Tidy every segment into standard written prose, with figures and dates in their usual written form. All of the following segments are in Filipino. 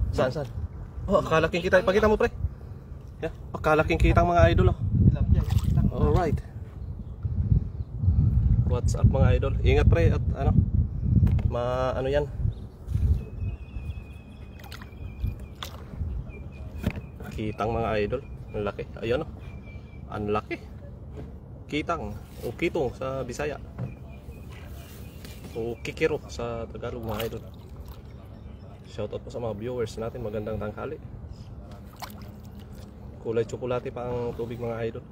Saan? Oh, kalaking kita. Pakita mo, pre. Yeah. Oh, kalaking kita mga idol. Oh. Alright. What's up mga idol? Ingat pre at ano? Ano yan? Kitang mga idol. Ang laki. Ayun oh. Ang laki. Kitang. O kitong sa Bisaya. O kikiro sa Tagalog mga idol. Shoutout po sa mga viewers natin. Magandang tanghali. Kulay tsokolate pa ang tubig mga idol.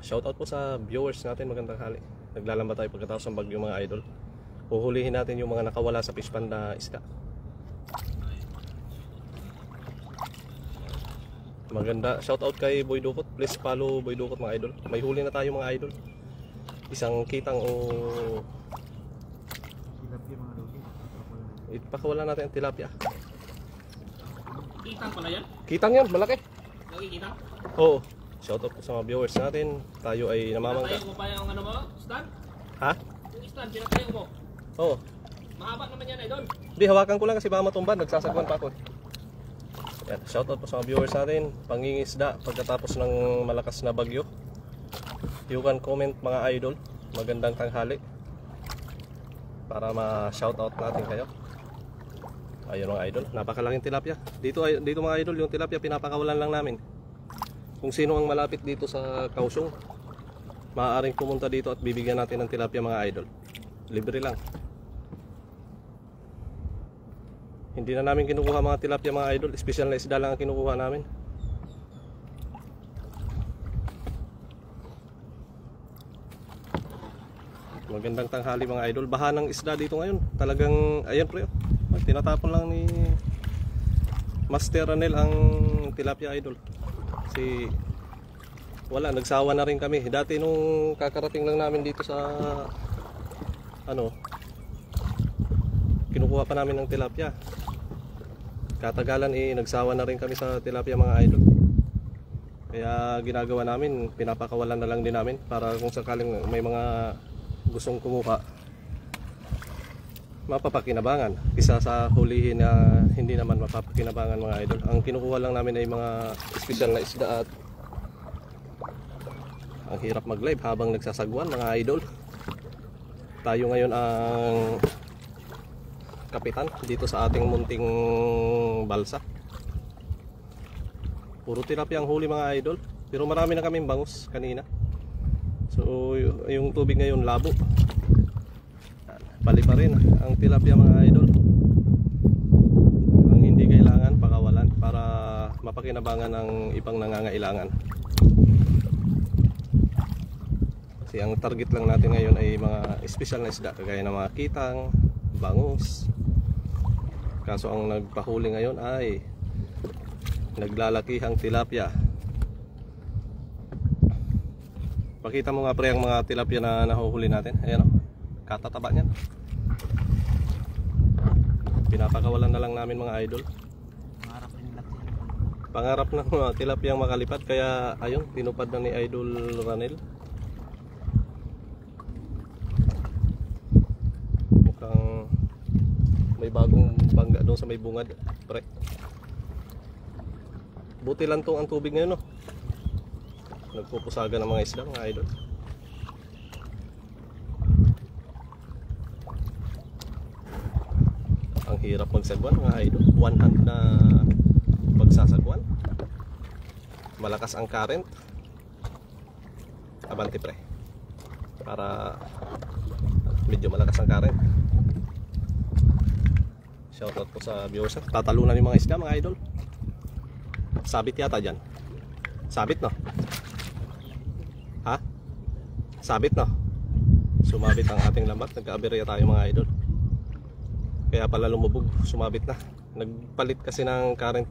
Shoutout po sa viewers natin. Magandang tanghali. Naglalamba tayo pagkatapos ng bagyo mga idol. Huhulihin natin yung mga nakawala sa fish pond na isda. Maganda. Shoutout kay Boy Dukot. Please follow Boy Dukot mga idol. May huli na tayo mga idol. Isang kitang o ipakawala natin ang tilapia. Kitang pala yan? Kitang yan, malaki. Lagi kitang? Oo. Shoutout po sa mga viewers natin. Tayo ay namamangka. Pinatayo mo pa yung ano mo? Stand? Ha? Yung stand, pinatayo mo? Oo. Mahaba naman yan idol. Di, hawakan ko lang kasi baka matumban. Nagsasagwan pa ako. Yan. Shoutout po sa mga viewers natin. Pangingisda pagkatapos ng malakas na bagyo. You can comment mga idol. Magandang tanghali. Para ma-shoutout natin kayo. Ayun mga idol, napakalaking tilapia. Dito mga idol, yung tilapia pinapakawalan lang namin. Kung sino ang malapit dito sa Kausong, maaaring pumunta dito at bibigyan natin ng tilapia mga idol. Libre lang. Hindi na namin kinukuha mga tilapia mga idol, espesyal na isda lang ang kinukuha namin. Magandang tanghali mga idol. Baha ng isda dito ngayon. Talagang, ayan pre, tinatapon lang ni Master Ranel ang tilapia idol. Kasi wala, nagsawa na rin kami. Dati nung kakarating lang namin dito sa ano, kinukuha pa namin ng tilapia. Katagalan nagsawa na rin kami sa tilapia mga idol. Kaya ginagawa namin, pinapakawalan na lang din namin para kung sakaling may mga gustong kumuha, mapapakinabangan isa sa hulihin na hindi naman mapapakinabangan mga idol. Ang kinukuha lang namin ay mga espesyal na isda at ang hirap mag live habang nagsasagwan mga idol. Tayo ngayon ang kapitan dito sa ating munting balsa. Puro tilapia ang huli mga idol, pero marami na kaming bangus kanina. So yung tubig ngayon labo. Pali pa rin ang tilapia mga idol. Ang hindi kailangan pakawalan para mapakinabangan ng ibang nangangailangan. Kasi ang target lang natin ngayon ay mga espesyal na isda kagaya ng mga kitang, bangus. Kaso ang nagpahuli ngayon ay naglalakihang tilapia. Pakita mo nga pre ang mga tilapia na nahuhuli natin. Ayan o, katataba niyan. Pinapakawalan na lang namin mga idol. Pangarap ng mga tilapia makalipad. Kaya ayun, tinupad na ni Idol Ranel. Mukhang may bagong bangga doon sa may bungad pre. Buti lang tong ang tubig ngayon no. Nagpupusaga ng mga isda mga idol. Ang hirap magsagwan mga idol. One hand na pagsasagwan. Malakas ang current. Abante pre. Para medyo malakas ang current. Shoutout po sa viewers. Tatalunan yung mga isda mga idol. Sabit yata dyan. Sabit no? Ha? Sabit no? Sumabit ang ating lambat. Nagka-aberya tayo mga idol. Kaya pala lumubog. Sumabit na. Nagpalit kasi ng current.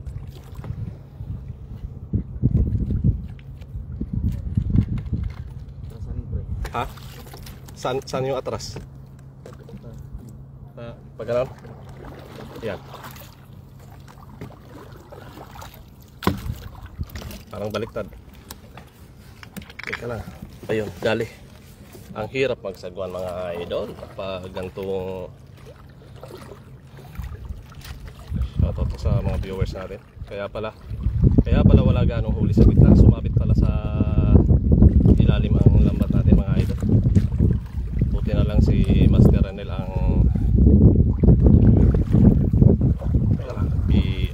Ha? Saan yung atras? Pag gano'n? Yan. Parang baliktad. Teka lang. Ayun, dali. Ang hirap magsagwan mga idol pag gantong mga viewers natin. Kaya pala wala ganong huli sa gitna. Sumabit pala sa ilalim ang lambat natin mga idol. Buti na lang si Master Ranel ang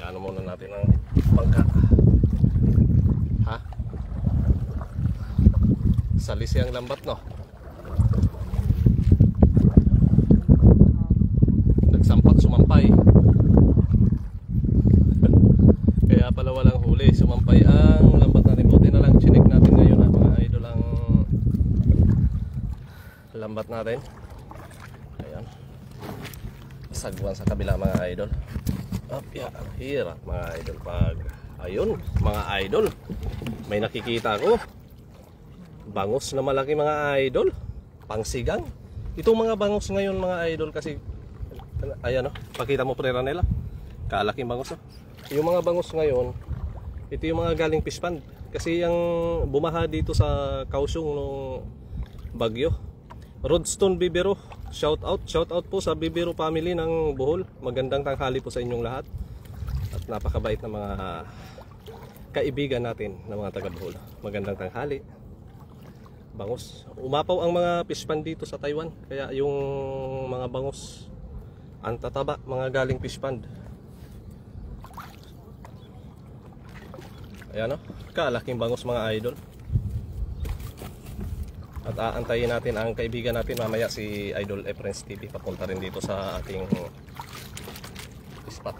ano muna natin ang bangka. Ha? Salisi ang lambat, no? Nagsampak, sumampay. Kaya pala walang huli, sumampay ang lambat natin. Buti na lang, chinik natin ngayon mga idol ang lambat natin. Ayan, sagwan sa kabila mga idol. Apya, ang hirap mga idol pag ayun mga idol, may nakikita ko bangus na malaki mga idol, pangsigang. Itong mga bangus ngayon mga idol kasi ayan, pakita mo pre Ranela, kalaking bangus. Yung mga bangus ngayon, ito yung mga galing fish pond kasi yung bumaha dito sa Kaohsiung nung bagyo. Rodstone Bibero, shout out po sa Bibero family ng Bohol. Magandang tanghali po sa inyong lahat. At napakabait na mga kaibigan natin ng mga taga Bohol. Magandang tanghali. Bangus. Umapaw ang mga fish pond dito sa Taiwan. Kaya yung mga bangus ang tataba, mga galing fish pond. Ayan, kalaking bangus mga idol. At aantayin natin ang kaibigan natin mamaya, si Idol Efrens TV. Papunta rin dito sa ating spot.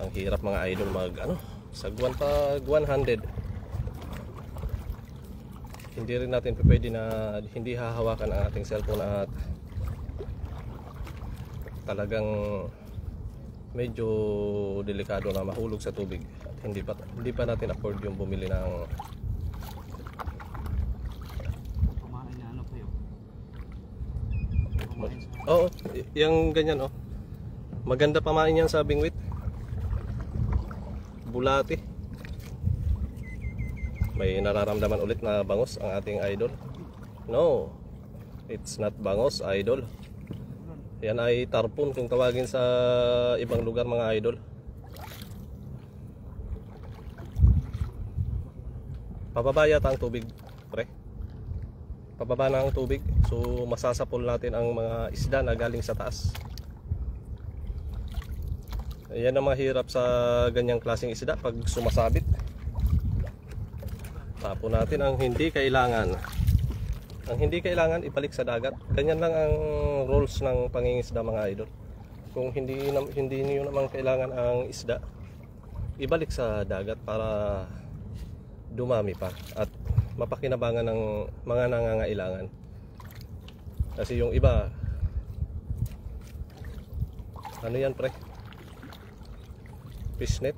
Ang hirap mga idol mag sagwan pag 100. Hindi rin natin pwede na hindi hahawakan ang ating cellphone at talagang medyo delikado na mahulog sa tubig. At hindi pa natin afford yung bumili ng yung ganyan maganda pamain yan sa bingwit, bulati. May nararamdaman ulit na bangus ang ating idol. No, it's not bangus idol, yan ay tarpon kung tawagin sa ibang lugar mga idol. Pababa yata ang tubig pre, pababa na ang tubig, so masasapol natin ang mga isda na galing sa taas. Ayan ang mahirap sa ganyang klaseng isda pag sumasabit. Tapon natin ang hindi kailangan. Ang hindi kailangan ibalik sa dagat. Ganyan lang ang rules ng pangingisda mga idol. Kung hindi niyo naman kailangan ang isda, ibalik sa dagat para dumami pa at mapakinabangan ng mga nangangailangan. Kasi yung iba, ano yan pre? Fishnet.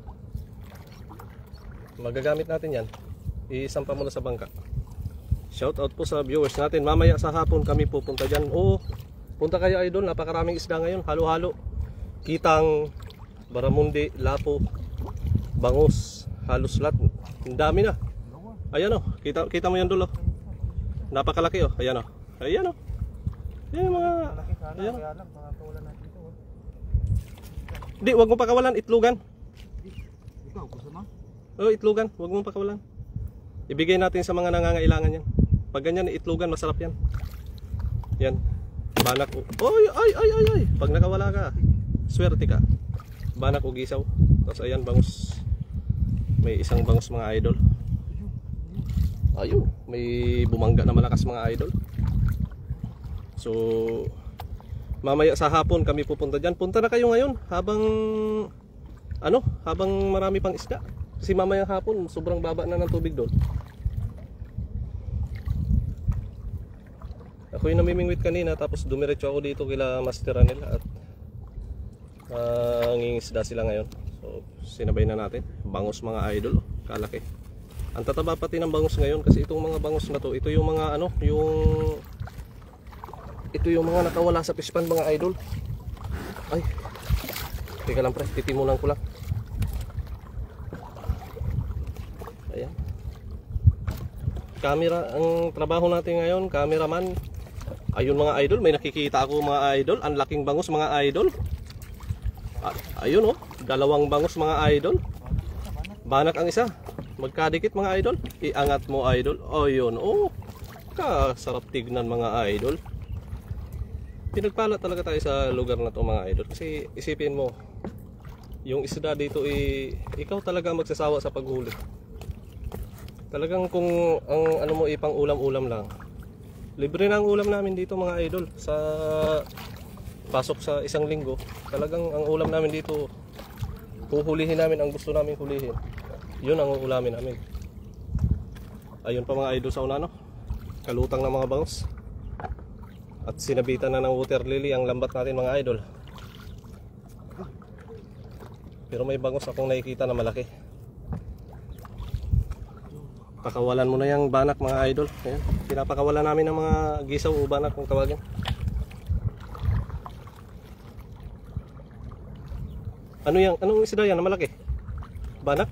Magagamit natin yan. Isampa muna sa bangka. Shout out po sa viewers natin. Mamaya sa hapon kami pupunta dyan. Punta kayo idol. Napakaraming isda ngayon. Halo-halo. Kitang, baramundi, lapo, bangus, halos lahat. Ang dami na. Ayan kita mo yan dolo. Napakalaki ayan ayan yan mga ayan. Di, wag mo pakawalan, itlugan. Ikaw gusto mo? Itlugan, wag mo pakawalan. Ibigay natin sa mga nangangailangan yan. Pag ganyan itlugan, masarap yan. Yan. Banak ay. Pag nakawala ka, swerte ka. Banak o gisaw. Tapos ayan bangus. May isang bangus mga idol. Ayun, may bumangga na malakas mga idol. So mamaya sa hapon kami pupunta dyan. Punta na kayo ngayon habang habang marami pang isda. Kasi mamaya hapon sobrang baba na ng tubig doon. Ako yung namimingwit kanina, tapos dumiretso ako dito kila Master Ranel at ngingisda sila ngayon. So sinabay na natin. Bangus mga idol, kalaki. Ang tataba pati ng bangus ngayon kasi itong mga bangus na to, ito yung mga ito yung mga nakawala sa fish pond mga idol. Ay, teka lang pre, titimunan ko lang. Ayan. Camera, ang trabaho natin ngayon, cameraman. Ayun mga idol, may nakikita ako mga idol. Ang laking bangus mga idol. Ayun oh, dalawang bangus mga idol. Banak ang isa. Magkadikit mga idol. Iangat mo idol. Oh yun oh. Kasarap tignan mga idol. Pinagpala talaga tayo sa lugar na to mga idol. Kasi isipin mo, yung isda dito ikaw talaga magsasawa sa paghuli. Talagang kung ang ano mo ipang ulam-ulam lang. Libre na ang ulam namin dito mga idol. Sa pasok sa isang linggo, talagang ang ulam namin dito, huhulihin namin ang gusto namin hulihin. Yun ang ulamin namin. Ayun pa mga idol sa una no. Kalutang ng mga bangus. At sinabitan na ng water lily ang lambat natin mga idol. Pero may bangus akong nakikita na malaki. Pakawalan mo na yung banak mga idol. Ayan, pinapakawalan namin ng mga gisaw o banak kung tawagin. Anong isda yan na malaki? Banak?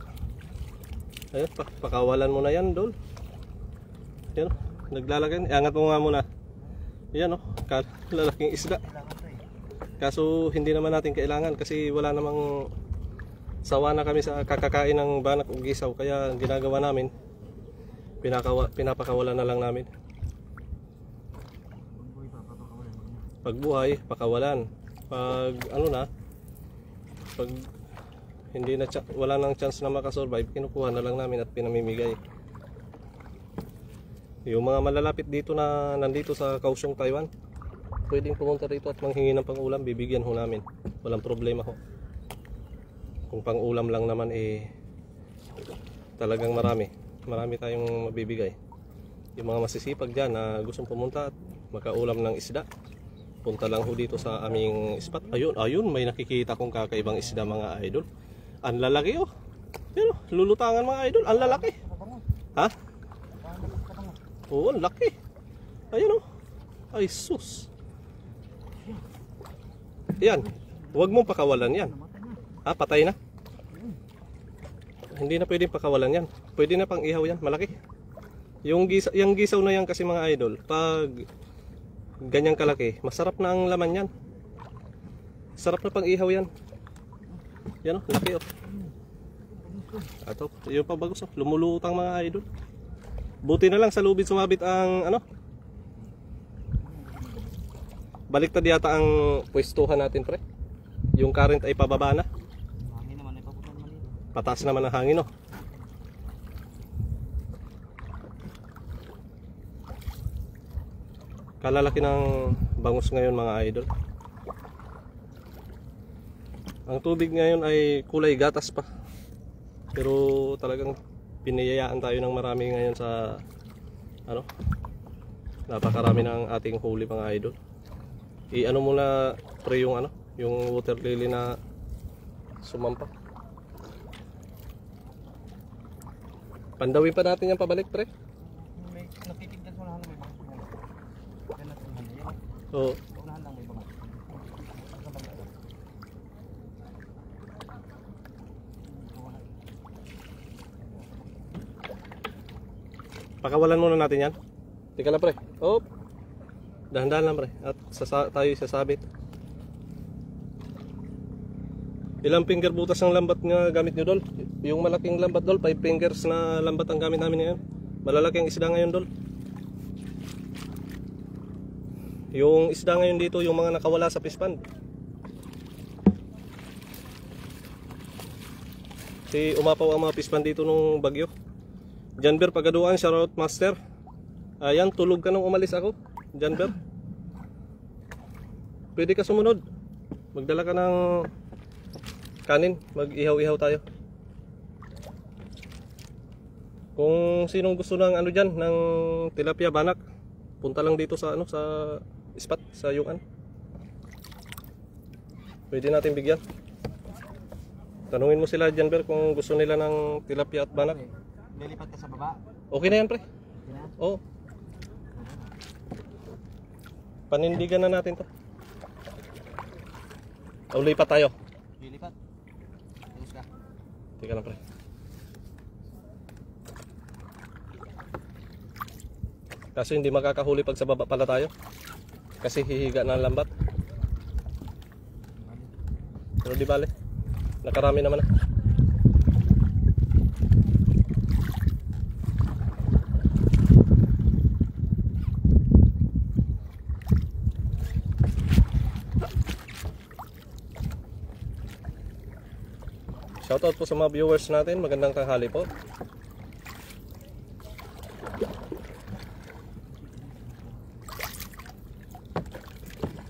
Ayan, pakawalan mo na yan dol. Ayan, naglalagay. Iangat mo nga muna. Ayan o, lalaking isda. Kaso hindi naman natin kailangan kasi wala namang sawa na kami sa kakakain ng banak o gisaw. Kaya ginagawa namin, pinapakawalan na lang namin. Pag buhay, pakawalan. Pag ano na, pag hindi na wala nang chance na makasurvive, kinukuha na lang namin at pinamimigay. Yung mga malalapit dito na nandito sa Kaohsiung, Taiwan, pwedeng pumunta rito at manghingi ng pang-ulam, bibigyan ho namin. Walang problema ho. Kung pang-ulam lang naman talagang marami tayong mabibigay. Yung mga masisipag dyan na gustong pumunta at makaulam ng isda, punta lang ho dito sa aming spot. Ayun, may nakikita kong kakaibang isda mga idol. Ang lalaki oh. Pero lulutangan mga idol, ang lalaki. Ha? Oo, ang laki. Ayun oh. Ay sus. Yan. Huwag mong pakawalan yan. Ha, patay na. Hindi na pwedeng pakawalan yan. Pwede na pang ihaw yan, malaki. Yung gisaw na yan kasi mga idol, pag ganyang kalaki, masarap na ang laman yan. Sarap na pang ihaw yan. Yan oh, laki oh. Ato, yung pabagus oh, lumulutang mga idol. Buti na lang sa lubid sumabit ang ano. Baliktad yata ang pwestuhan natin pre. Yung current ay pababa na. Hangin naman ay papunta naman dito. Pataas naman ang hangin oh. Kalalaki ng bangus ngayon mga idol. Ang tubig ngayon ay kulay gatas pa. Pero talagang pinayayaan tayo ng marami ngayon sa ano, napakarami ng ating huli mga idol. I-ano muna pre yung ano, yung water lily na sumampa. Pandawin pa natin yan pabalik pre. May natitignan mo lang may mga. Yan natin yan. Oo. Unahan lang may mga. Pakawalan muna natin yan. Tika lang pre. Oh. Dahan-dahan lang pre. At tayo sasabit. Ilang finger butas ng lambat nga gamit nyo dol? Yung malaking lambat dol, 5 fingers na lambat ang gamit namin ngayon. Malalaki ang isda ngayon dol. Yung isda ngayon dito, yung mga nakawala sa fish pond. Si umapaw ang mga fish pond dito nung bagyo. Janber Pagaduan, shoutout master. Ayan, tulog ka nung umalis ako. Janber, pwede ka sumunod. Magdala ka ng kanin, mag-ihaw-ihaw tayo. Kung sinong gusto ng ano diyan, ng tilapia banak, punta lang dito sa ano, sa spot sa Yungan. Pwede natin bigyan. Tanungin mo sila Janber kung gusto nila ng tilapia at banak. Lilipat ka sa baba. Okay na yan pre. Okay na? Oo. Panindigan na natin to. Uli pa tayo. Lilipat. Ayos ka. Tika lang pre. Kaso hindi makakahuli pag sa baba pala tayo. Kasi hihiga na ang lambat. Pero di bale, nakarami naman na. Shoutout po sa mga viewers natin, magandang tanghali po.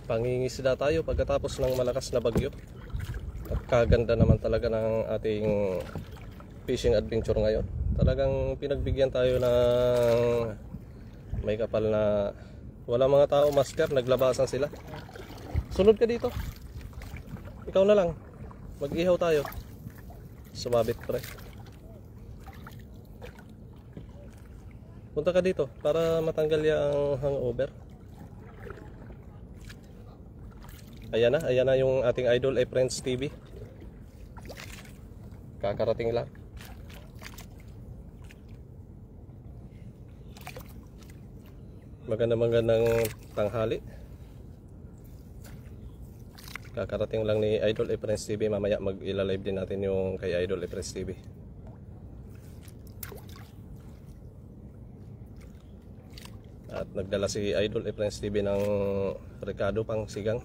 Pangingisda tayo pagkatapos ng malakas na bagyo. At kaganda naman talaga ng ating fishing adventure ngayon. Talagang pinagbigyan tayo ng may kapal na wala mga tao, masker, naglabasan sila. Sunod ka dito. Ikaw na lang. Mag-ihaw tayo. Sumabit pre. Punta ka dito para matanggal yung hangover. Ayan na yung ating idol ay Friends TV. Kakarating lang. Magandang tanghali. Kakarating lang ni Idol Friends TV. Mamaya mag-ila-live din natin yung kay Idol Friends TV. At nagdala si Idol Friends TV ng Ricardo pang sigang.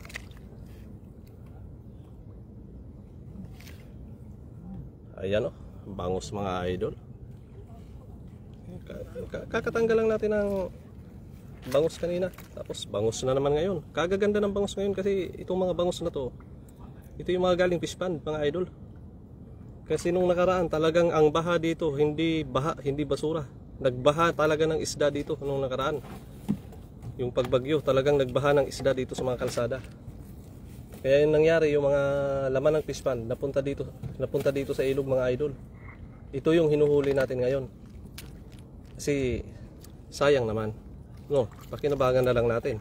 Ayan o, bangus mga idol. Kakatanggal lang natin ng bangus kanina. Tapos bangus na naman ngayon. Kagaganda ng bangus ngayon kasi itong mga bangus na to, ito yung mga galing fish pond mga idol. Kasi nung nakaraan talagang ang baha dito, hindi baha, hindi basura. Nagbaha talaga ng isda dito nung nakaraan. Yung pagbagyo talagang nagbaha ng isda dito sa mga kalsada. Kaya yung nangyari, yung mga laman ng fish pond napunta dito sa ilog mga idol. Ito yung hinuhuli natin ngayon. Kasi sayang naman. No, pakinabangan na lang natin.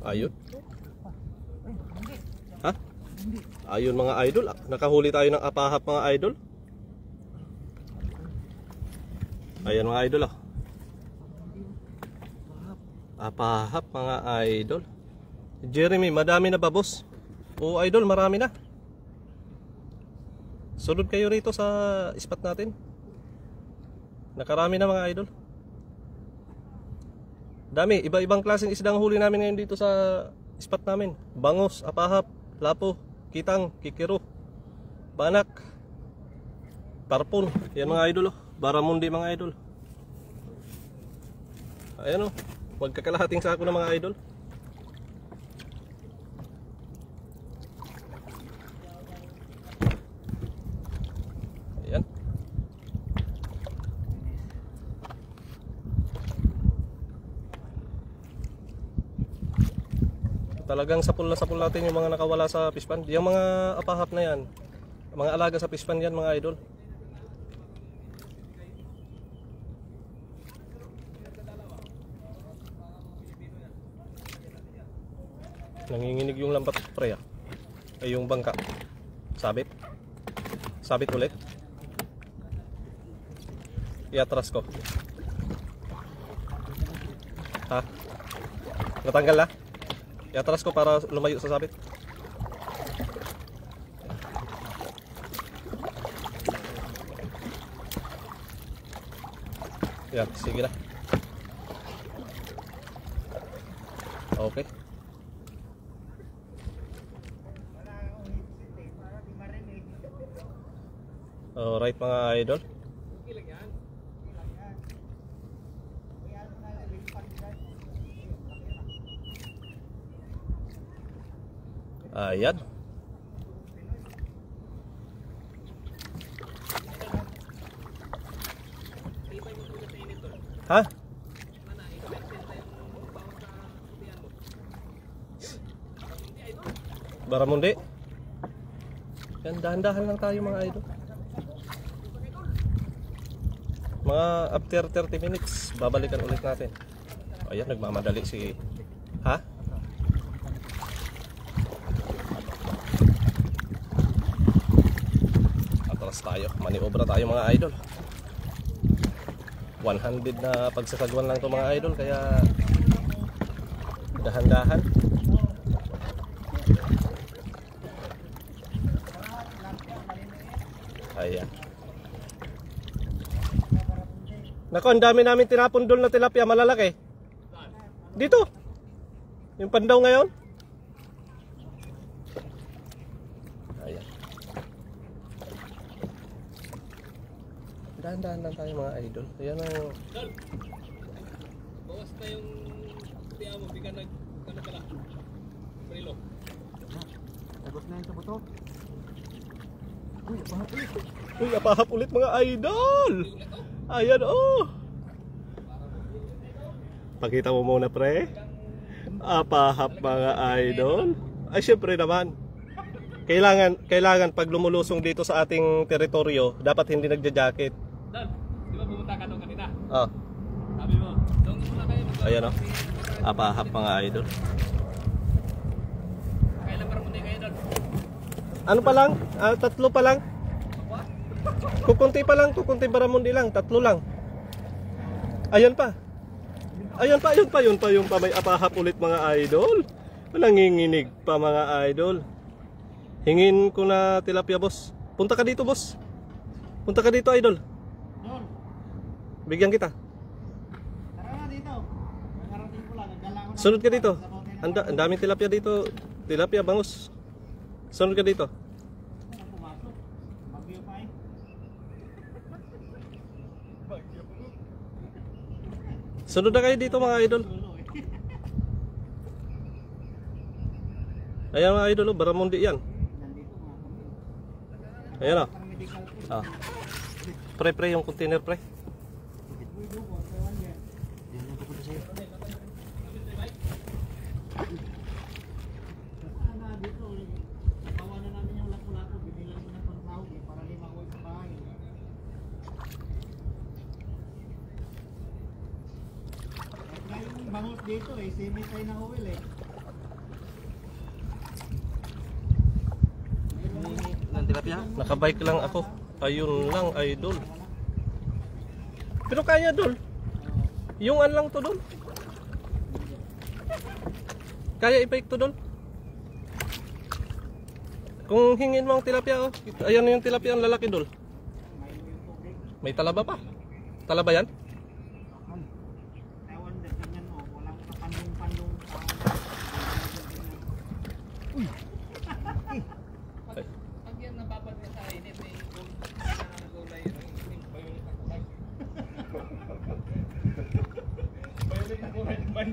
Ayun. Ha? Ayun mga idol, nakahuli tayo ng apahap mga idol. Ayan mga idol ah. Apahap mga idol. Jeremy, madami na ba boss? Oo idol, marami na. Sunod kayo rito sa spot natin. Nakarami na mga idol. Dami, iba-ibang klaseng isdang huli namin ngayon dito sa spot namin. Bangus, apahap, lapo, kitang, kikiro, banak, tarpon. Yan mga idol oh. Baramundi mga idol. Ayan oh. Magkakalahating sako ng mga idol. Ayan. Talagang sapul na sapul natin yung mga nakawala sa fish pond. Yung mga apahap na yan, mga alaga sa fish pond yan mga idol. Nanginginig yung lambat pre ah. Ay yung bangka. Sabit. Sabit ulit. Iatras ko. Ha? Natanggal na? Iatras ko para lumayo sa sabit. Yan, sige na. Okay. Alright mga idol. Ayan. Ha? Baramundi. Yan, dahan-dahan lang tayo mga idol. Mga after 30 minutes babalikan ulit natin. Ayan, nagmamadali si ha? Atras tayo, maniobra tayo mga idol. One-handed na pagsasagwan lang to mga idol, kaya dahan-dahan. Ayan. Nako, ang dami namin tinapon doon na tilapia malalaki. Dito. Yung pandaw ngayon. Ayan. Dahan-dahan lang tayo mga idol. Ayan ang... Dol, bawas na yung tiya mo, bigyan ano pala, prilo. Sagot na yun sa buto. Uy, apahap ulit mga idol. Ayan oh. Pakita mo muna pre. Apahap mga idol. Ay syempre naman. Kailangan pag lumulusong dito sa ating teritoryo, dapat hindi nagja-jacket. Dol, di ba pumunta ka doon kanina? Ah, Sabi mo, doon muna kayo. ayan oh. Apahap mga idol. Kailan para muna kayo doon? Ano pa lang? Tatlo pa lang. Kukunti pa lang, kukunti baramundi lang, tatlo lang. Ayan pa. Ayan pa, yung pa may apahap ulit mga idol. Nanginginig pa mga idol. Hingin ko na tilapia boss. Punta ka dito boss. Punta ka dito idol. Doon. Bigyan kita. Tara na dito. Nakarating ko lang. Nagdala ko na. Sunod ka dito. Ang daming tilapia dito. Tilapia bangus. Sunod ka dito. Pumasok. Bagyo pa eh. Sunod na kayo dito mga idol. Ayan mga idol, baramundi yan. Ayan o. Ah. Pre, yung container pre. Bangus dito eh, semi tayo na oil eh. Ng tilapia? Nakabike lang ako. Ayun lang idol. Pero kaya dol. Yung an lang to dol. Kaya i-bike to dol. Kung hingin mo ang tilapia oh. Ayan yung tilapia ang lalaki dol. May talaba pa. Talaba yan? Ewan din, tingnan mo, walang kapandong-pandong. Pag yan nababad ka sa init, may gulay yun. Violet na kulay. Violet na kulay naman.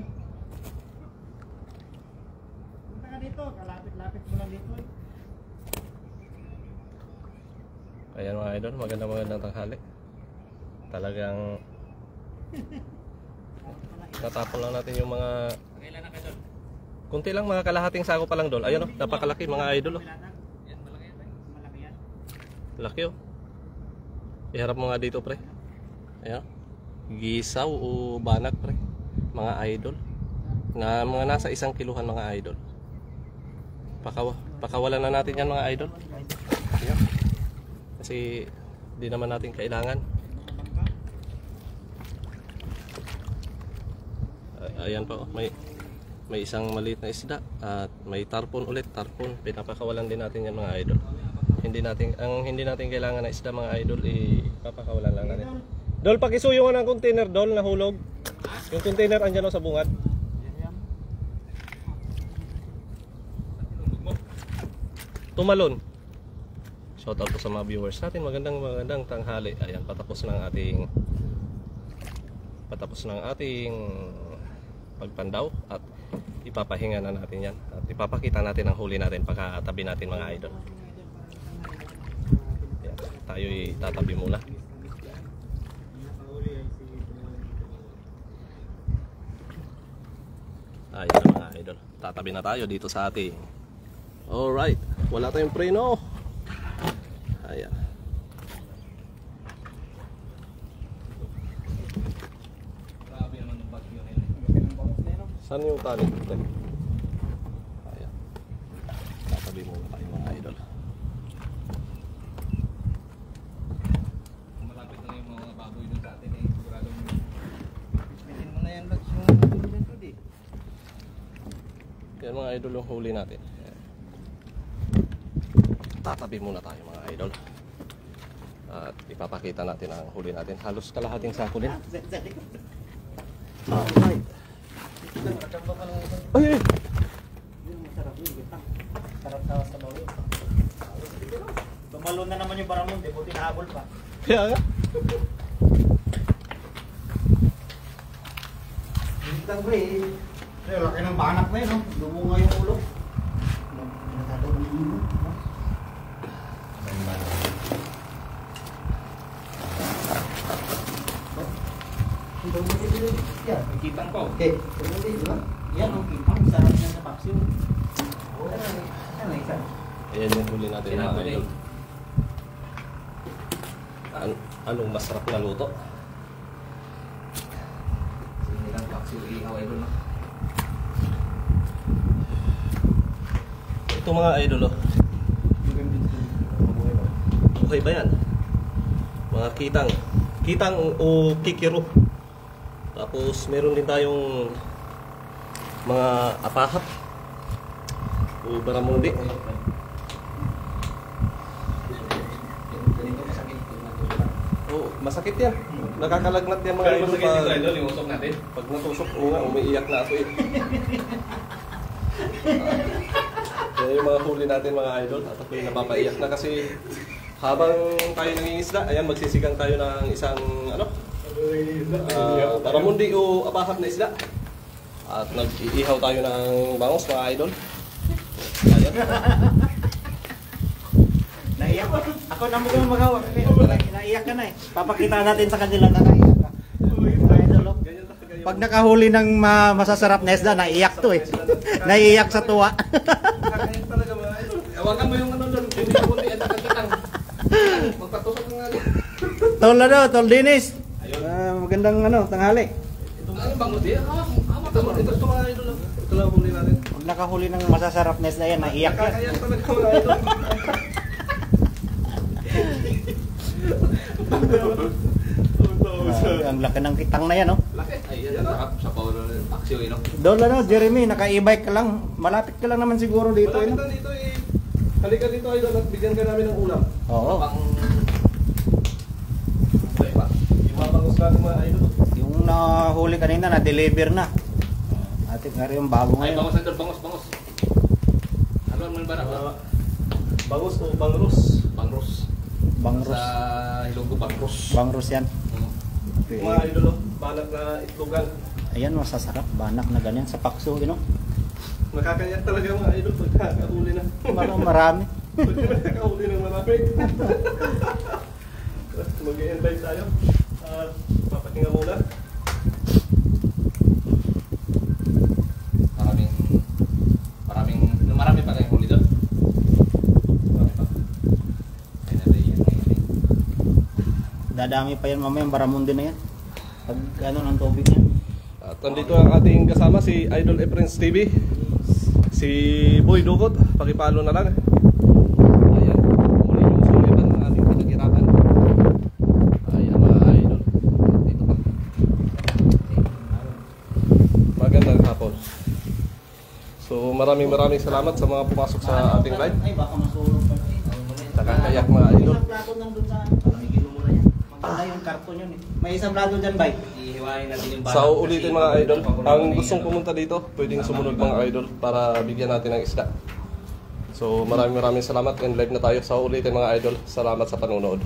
Punta ka dito, kalapit-lapit mo lang dito eh. Ayan mga idol, magandang tanghali. Talagang natapon lang natin yung mga Kailan na kayo doon? kunti lang, mga kalahating sako pa lang dol. Ayun oh, napakalaki mga idol oh. Yan, malaki yan. Malaki yan. Laki oh. Iharap mo nga dito pre. Ayan. Gisaw o banat pre. Mga idol. Na mga nasa 1 kiluhan mga idol. Pakawalan na natin yan mga idol. Ayan. Kasi di naman natin kailangan. Ayan pa oh. May isang maliit na isda at may tarpon ulit, tarpon. Pinapakawalan din natin yan mga idol. Hindi natin kailangan na isda mga idol, ipapakawalan lang natin. Dol, pakisuyo nga ng container dol, nahulog. Yung container andyan sa bungad. Tumalon. Shout out po sa mga viewers natin. Magandang tanghali. Ayan, patapos ng ating pagpandaw at ipapahinga na natin yan. At ipapakita natin ang huli natin pagkatabi natin mga idol. Ayan, tayo'y tatabi muna. Ayan na mga idol. Tatabi na tayo dito sa ating. Alright. Wala tayong preno. Ayan. Grabe naman yung bagyo na yun. Saan yung tali? Ayan. Tatabi muna tayo mga idol. Yan mga idol yung huli natin. Ayan. Tatabi muna tayo mga idol. At ipapakita natin ang huli natin. Halos kalahating sako din. Alright. Ay, ay. Masarap yun, gitang. Sarap tawas sa bawin. Tumalo na naman yung baramon, di buti nahabol pa. Kaya nga. Gitang ba eh. Laki ng banak na yun, no? Lumunga yung ulo. Kitang ko. Okay. Yan ang kitang, sarap niya sa paksiw. Ayan yung huli natin mga idol. Anong masarap na luto? Sinilang paksiw ihaw idol na. Ito mga idol oh. Okay ba yan? Mga kitang. Kitang o kikiro. Tapos meron din tayong mga apahap o baramundi. Oh, masakit yan. Nakakalagnat yan mga idol. Masakit dito idol, yung usok natin. Pag natusok, oo nga, umiiyak na ako eh. Yan yung mga huli natin mga idol. At ako'y napapaiyak na kasi habang tayo nangingisda, ayan, magsisigang tayo ng isang baramundi o abahap na isda. At nag-iihaw tayo ng bangos mga idol. Ayan. Naiyak ko. Ako na mo kang magawa. Naiyak ka na eh. Papakita natin sa kanila na naiyak ka. Pag nakahuli ng masasarap na isda, naiyak to eh. Naiyak sa tuwa. Kakain talaga mga idol. Awakan mo yung ano doon. Hindi ko kundi at nakakitang. Magpatusok nga nga. Tol Tol Dennis. Magandang tanghali. Ito bangos din. Ito mga idol. Ito lang huli natin. Pag nakahuli ng masasarap na isda yan, naiyak yan. Kakayan talaga mga idol. Ang laki ng kitang na yan, oh. Laki. Ay, yan. Sa power paksiw no. Dol Jeremy, naka-e-bike ka lang. Malapit ka lang naman siguro dito, Malapit no? na dito eh. Halika dito idol at bigyan ka namin ng ulam. Oo. Yung mga bangos natin mga idol. Yung nahuli kanina, na-deliver na. Ating nga rin yung bago Ay, ngayon. bangos idol, bangos. Ano man ba na? Bangos o bangros? Bangros. Bangros. Sa Ilonggo bangros. Bangros yan. Okay. Mga idol, banak na itlogan. Ayan, masasarap. Banak na ganyan sa pakso, you know? Nakakayak talaga mga idol pag nakahuli na. Marami. Pag nakahuli ng marami. Mag-i-invite tayo. Papahinga muna. Marami pa kayong huli doon. Dadami pa yan mamaya, yung baramundi na yan. Pag ng tubig yan. At nandito ang ating kasama si Idol Efrens TV. Si Boy Dugot, pakipalo na lang. Ayan, muli yung sulitan ng ating pinaghirapan. Ayan mga idol. Dito pa. Magandang hapon. So maraming salamat sa mga pumasok sa ating live. Ay, baka masulog pa. Nakakayak mga idol. May isang plato nandun sa palamigin mo muna yan. Maganda yung karton yun eh. May isang plato dyan, bay. Ihiwain natin yung Sa uulitin mga idol, ang gustong pumunta dito, pwedeng sumunod mga idol para bigyan natin ng isda. So maraming salamat and live na tayo. Sa uulitin mga idol, salamat sa panonood.